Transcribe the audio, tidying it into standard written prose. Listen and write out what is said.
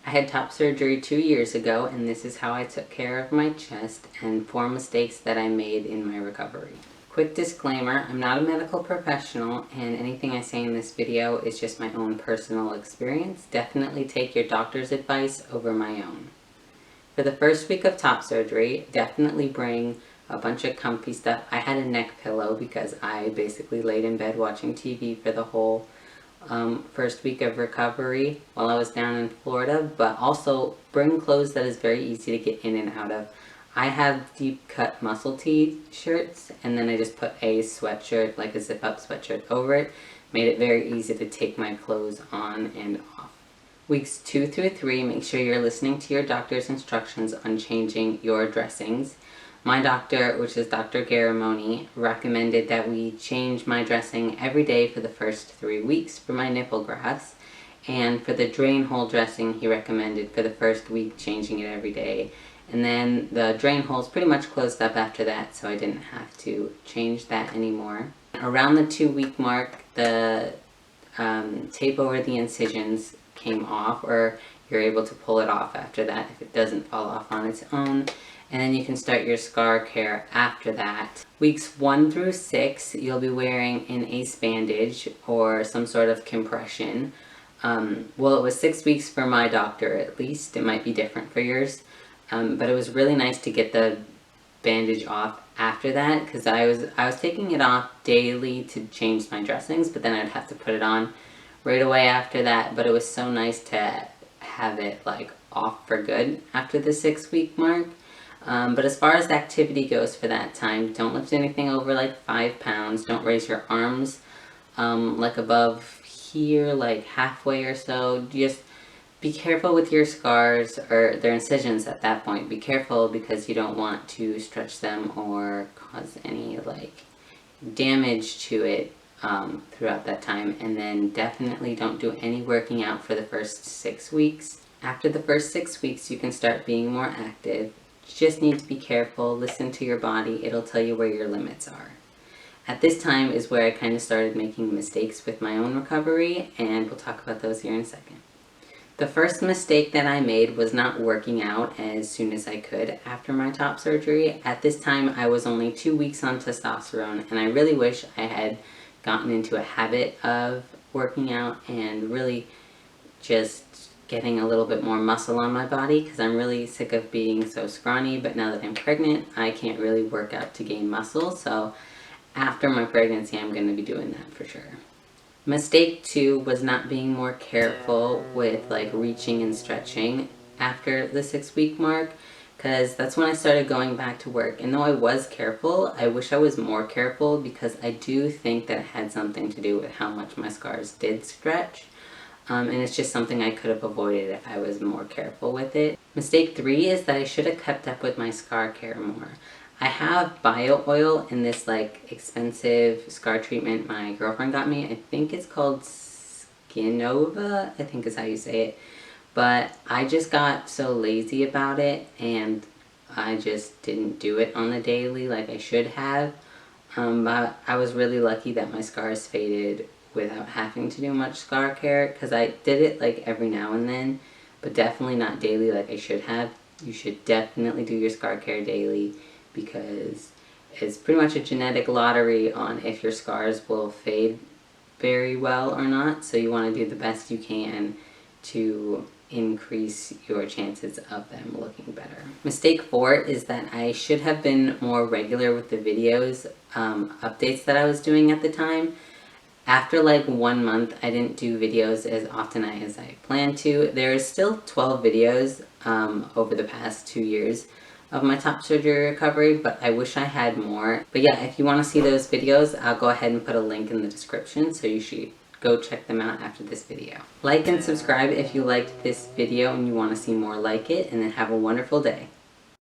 I had top surgery 2 years ago, and this is how I took care of my chest and 4 mistakes that I made in my recovery. Quick disclaimer, I'm not a medical professional, and anything I say in this video is just my own personal experience. Definitely take your doctor's advice over my own. For the first week of top surgery, definitely bring a bunch of comfy stuff. I had a neck pillow because I basically laid in bed watching TV for the whole first week of recovery while I was down in Florida, but also bring clothes that is very easy to get in and out of. I have deep cut muscle tee shirts, and then I just put a sweatshirt, like a zip up sweatshirt over it. Made it very easy to take my clothes on and off. Weeks 2 through 3, make sure you're listening to your doctor's instructions on changing your dressings. My doctor, which is Dr. Garramone, recommended that we change my dressing every day for the first 3 weeks for my nipple grafts. And for the drain hole dressing, he recommended for the first week changing it every day. And then the drain hole's pretty much closed up after that, so I didn't have to change that anymore. Around the 2-week mark, the tape over the incisions came off, or you're able to pull it off after that if it doesn't fall off on its own. And then you can start your scar care after that. Weeks 1 through 6, you'll be wearing an ACE bandage or some sort of compression. Well, it was 6 weeks for my doctor at least. It might be different for yours. But it was really nice to get the bandage off after that, because I was taking it off daily to change my dressings, but then I'd have to put it on right away after that. But it was so nice to have it like off for good after the 6-week mark. But as far as the activity goes for that time, don't lift anything over like 5 pounds. Don't raise your arms like above here, like halfway or so. Just be careful with your scars, or their incisions at that point. Be careful because you don't want to stretch them or cause any like damage to it throughout that time. And then definitely don't do any working out for the first 6 weeks. After the first 6 weeks, you can start being more active. You just need to be careful, listen to your body. It'll tell you where your limits are. At this time is where I kind of started making mistakes with my own recovery, and we'll talk about those here in a second. The first mistake that I made was not working out as soon as I could after my top surgery. At this time, I was only 2 weeks on testosterone, and I really wish I had gotten into a habit of working out and really just getting a little bit more muscle on my body, because I'm really sick of being so scrawny. But now that I'm pregnant, I can't really work out to gain muscle, so after my pregnancy, I'm going to be doing that for sure. Mistake 2 was not being more careful with like reaching and stretching after the 6-week mark, because that's when I started going back to work. And though I was careful, I wish I was more careful, because I do think that it had something to do with how much my scars did stretch. And it's just something I could have avoided if I was more careful with it. Mistake 3 is that I should have kept up with my scar care more. I have bio oil in this like expensive scar treatment my girlfriend got me. I think it's called Skinova, I think is how you say it. But I just got so lazy about it, and I just didn't do it on the daily like I should have. But I was really lucky that my scars faded without having to do much scar care, because I did it like every now and then, but definitely not daily like I should have. You should definitely do your scar care daily, because it's pretty much a genetic lottery on if your scars will fade very well or not. So you want to do the best you can to increase your chances of them looking better. Mistake 4 is that I should have been more regular with the videos updates that I was doing at the time. After like 1 month, I didn't do videos as often as I planned to. There is still 12 videos over the past 2 years of my top surgery recovery, but I wish I had more. But yeah, if you want to see those videos, I'll go ahead and put a link in the description, so you should go check them out after this video. Like and subscribe if you liked this video and you want to see more like it, and then have a wonderful day.